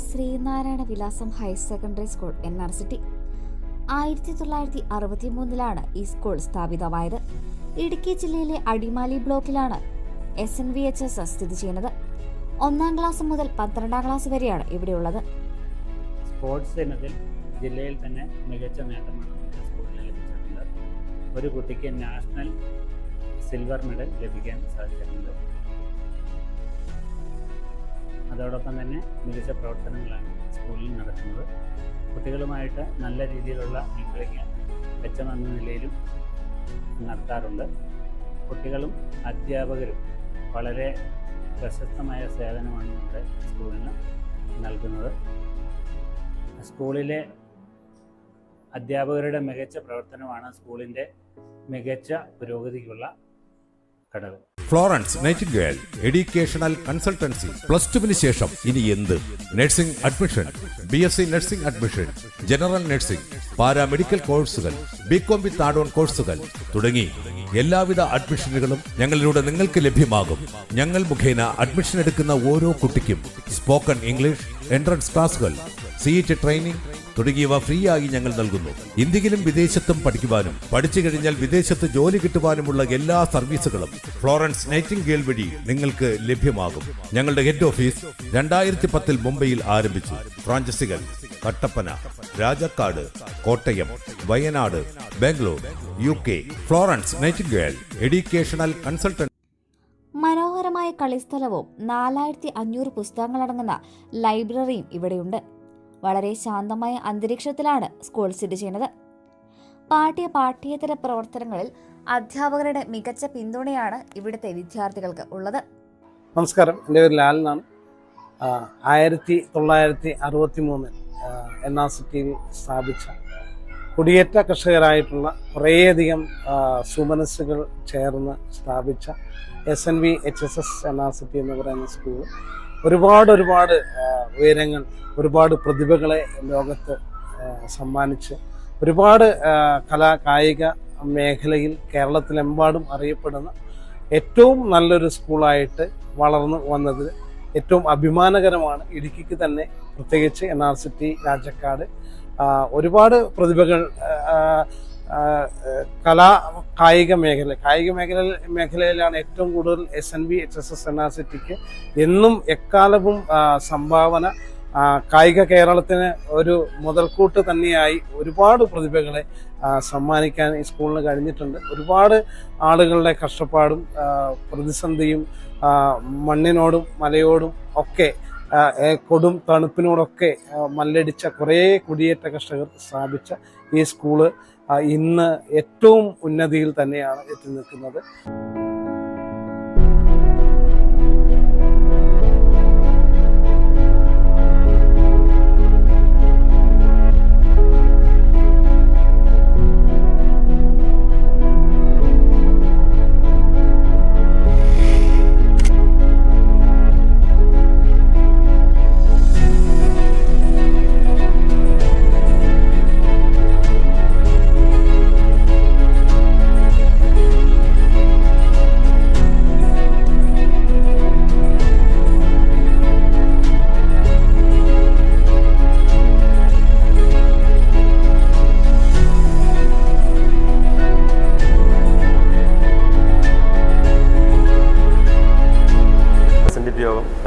ശ്രീനാരായണ വിലാസം higher secondary school NRCT 1963 ഈ school സ്ഥാപിതമായത്. ഇടുക്കി ജില്ലയിലെ അടിമാലി ബ്ലോക്കിലാണ് SNVHS സ്ഥിതി ചെയ്യുന്നത്. 1ാം ക്ലാസ് മുതൽ 12ാം ക്ലാസ് വരെയാണ് ഇവിടെയുള്ളത്. സ്പോർട്സ് ഇനത്തിൽ ജില്ലയിൽ തന്നെ മികച്ച നേട്ടമാണ് സ്കൂളിന് ലഭിച്ചിട്ടുള്ളത്. ഒരു കുട്ടിക്ക് നാഷണൽ സിൽവർ മെഡൽ ലഭിക്കാൻ സാധിച്ചിട്ടുണ്ട്. അതോടൊപ്പം തന്നെ മികച്ച പ്രവർത്തനങ്ങളാണ് സ്കൂളിൽ നടക്കുന്നത്. കുട്ടികളുമായിട്ട് നല്ല രീതിയിലുള്ള മിങ്കിളിങ് മെച്ചമെന്ന നിലയിലും നടത്താറുണ്ട്. കുട്ടികളും അധ്യാപകരും വളരെ പ്രശസ്തമായ സേവനമാണ് നമ്മുടെ സ്കൂളിന് നൽകുന്നത്. സ്കൂളിലെ അധ്യാപകരുടെ മികച്ച പ്രവർത്തനമാണ് സ്കൂളിൻ്റെ മികച്ച പുരോഗതിക്കുള്ള ഘടകം. Florence Nightingale educational consultancy. +2 ശേഷം ഇനി എന്ത്? Nursing admission, BSc nursing admission, general nursing, paramedical കോഴ്സുകൾ, BCom വിത്ത് ആഡ് ഓൺ കോഴ്സുകൾ തുടങ്ങി എല്ലാവിധ അഡ്മിഷനുകളും ഞങ്ങളിലൂടെ നിങ്ങൾക്ക് ലഭ്യമാകും. ഞങ്ങൾ മുഖേന അഡ്മിഷൻ എടുക്കുന്ന ഓരോ കുട്ടിക്കും സ്പോക്കൺ ഇംഗ്ലീഷ്, എൻട്രൻസ് ക്ലാസുകൾ, CET ട്രെയിനിങ് തുടങ്ങിയവ ഫ്രീ ആയി ഞങ്ങൾ നൽകുന്നു. ഇന്ത്യയിലും വിദേശത്തും പഠിക്കുവാനും പഠിച്ചു കഴിഞ്ഞാൽ വിദേശത്ത് ജോലി കിട്ടുവാനുമുള്ള എല്ലാ സർവീസുകളും ഫ്ലോറൻസ് നൈറ്റിംഗേൽ വഴി നിങ്ങൾക്ക് ലഭ്യമാകും. ഞങ്ങളുടെ ഹെഡ് ഓഫീസ് 2010 മുംബൈയിൽ ആരംഭിച്ചു. ഫ്രാഞ്ചൈസികൾ Kattappana, Rajakkad, Kottayam, Wayanad, Bangalore, UK. Florence Nightingale educational consultancy. മനോഹരമായ കളിസ്ഥലവും 4500 പുസ്തകങ്ങളടങ്ങുന്ന ലൈബ്രറിയും ഇവിടെയുണ്ട്. വളരെ ശാന്തമായ അന്തരീക്ഷത്തിലാണ് സ്കൂൾ സ്ഥിതി ചെയ്യുന്നത്. പാഠ്യേതര പ്രവർത്തനങ്ങളിൽ അധ്യാപകരുടെ മികച്ച പിന്തുണയാണ് ഇവിടുത്തെ വിദ്യാർത്ഥികൾക്ക് ഉള്ളത്. നമസ്കാരം, എൻ്റെ പേര് ലാൽ എന്നാണ്. 1963 NRCTയിൽ സ്ഥാപിച്ച കുടിയേറ്റ കർഷകരായിട്ടുള്ള കുറേയധികം സുമനസ്സുകൾ ചേർന്ന് സ്ഥാപിച്ച SNVHS NRCT എന്ന് പറയുന്ന സ്കൂൾ ഒരുപാട് ഉയരങ്ങൾ, ഒരുപാട് പ്രതിഭകളെ ലോകത്ത് സമ്മാനിച്ച് ഒരുപാട് കായിക മേഖലയിൽ കേരളത്തിലെമ്പാടും അറിയപ്പെടുന്ന ഏറ്റവും നല്ലൊരു സ്കൂളായിട്ട് വളർന്നു വന്നതിൽ ഏറ്റവും അഭിമാനകരമാണ്. ഇടുക്കിക്ക് തന്നെ പ്രത്യേകിച്ച് NRCT രാജാക്കാട് ഒരുപാട് പ്രതിഭകൾ കായിക മേഖലയിലാണ് ഏറ്റവും കൂടുതൽ SNVHS NRCTക്ക് എന്നും എക്കാലവും സംഭാവന. കായിക കേരളത്തിന് ഒരു മുതൽക്കൂട്ട് തന്നെയായി ഒരുപാട് പ്രതിഭകളെ സമ്മാനിക്കാൻ ഈ സ്കൂളിന് കഴിഞ്ഞിട്ടുണ്ട്. ഒരുപാട് ആളുകളുടെ കഷ്ടപ്പാടും പ്രതിസന്ധിയും മണ്ണിനോടും മലയോടും ഒക്കെ കൊടും തണുപ്പിനോടൊക്കെ മല്ലടിച്ച കുറേ കുടിയേറ്റ കർഷകർ സ്ഥാപിച്ച ഈ സ്കൂള് ഇന്ന് ഏറ്റവും ഉന്നതിയിൽ തന്നെയാണ് എത്തി നിൽക്കുന്നത്.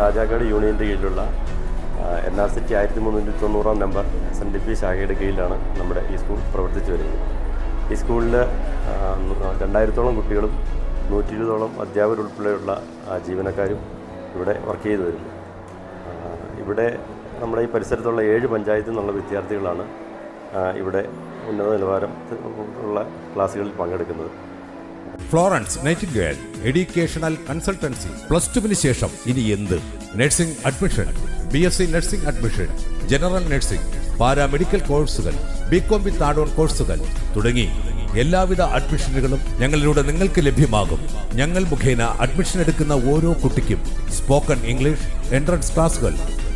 രാജാക്കാട് യൂണിയൻ്റെ കീഴിലുള്ള NRCT 1390 നമ്പർ SNDP ശാഖയുടെ കീഴിലാണ് നമ്മുടെ ഈ സ്കൂൾ പ്രവർത്തിച്ചു വരുന്നത്. ഈ സ്കൂളിൽ 2000-ഓളം കുട്ടികളും 120-ഓളം അധ്യാപകരുൾപ്പെടെയുള്ള ജീവനക്കാരും ഇവിടെ വർക്ക് ചെയ്തു വരുന്നു. ഇവിടെ നമ്മുടെ ഈ പരിസരത്തുള്ള 7 പഞ്ചായത്തിൽ നിന്നുള്ള വിദ്യാർത്ഥികളാണ് ഇവിടെ ഉന്നത നിലവാരം ഉള്ള ക്ലാസ്സുകളിൽ പങ്കെടുക്കുന്നത്. Florence Nightingale educational consultancy. +2 ശേഷം ഇനി എന്ത്? Nursing admission, BSc nursing admission, general nursing, paramedical കോഴ്സുകൾ, BCom വിത്ത് ആഡ് ഓൺ കോഴ്സുകൾ തുടങ്ങി എല്ലാവിധ അഡ്മിഷനുകളും ഞങ്ങളിലൂടെ നിങ്ങൾക്ക് ലഭ്യമാകും. ഞങ്ങൾ മുഖേന അഡ്മിഷൻ എടുക്കുന്ന ഓരോ കുട്ടിക്കും സ്പോക്കൺ ഇംഗ്ലീഷ്, എൻട്രൻസ് ക്ലാസുകൾ,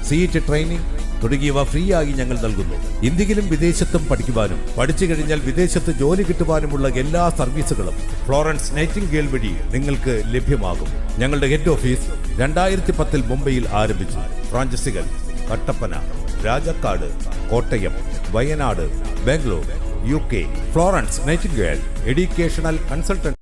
CET ട്രെയിനിങ് തുടങ്ങിയവ ഫ്രീ ആയി ഞങ്ങൾ നൽകുന്നു. ഇന്ത്യയിലും വിദേശത്തും പഠിക്കുവാനും പഠിച്ചു കഴിഞ്ഞാൽ വിദേശത്ത് ജോലി കിട്ടുവാനുമുള്ള എല്ലാ സർവീസുകളും ഫ്ലോറൻസ് നൈറ്റിംഗേൽ വഴി നിങ്ങൾക്ക് ലഭ്യമാകും. ഞങ്ങളുടെ ഹെഡ് ഓഫീസ് 2010 മുംബൈയിൽ ആരംഭിച്ചു. ഫ്രാഞ്ചൈസികൾ Kattappana, Rajakkad, Kottayam, Wayanad, Bangalore, UK, Florence Nightingale educational consultant.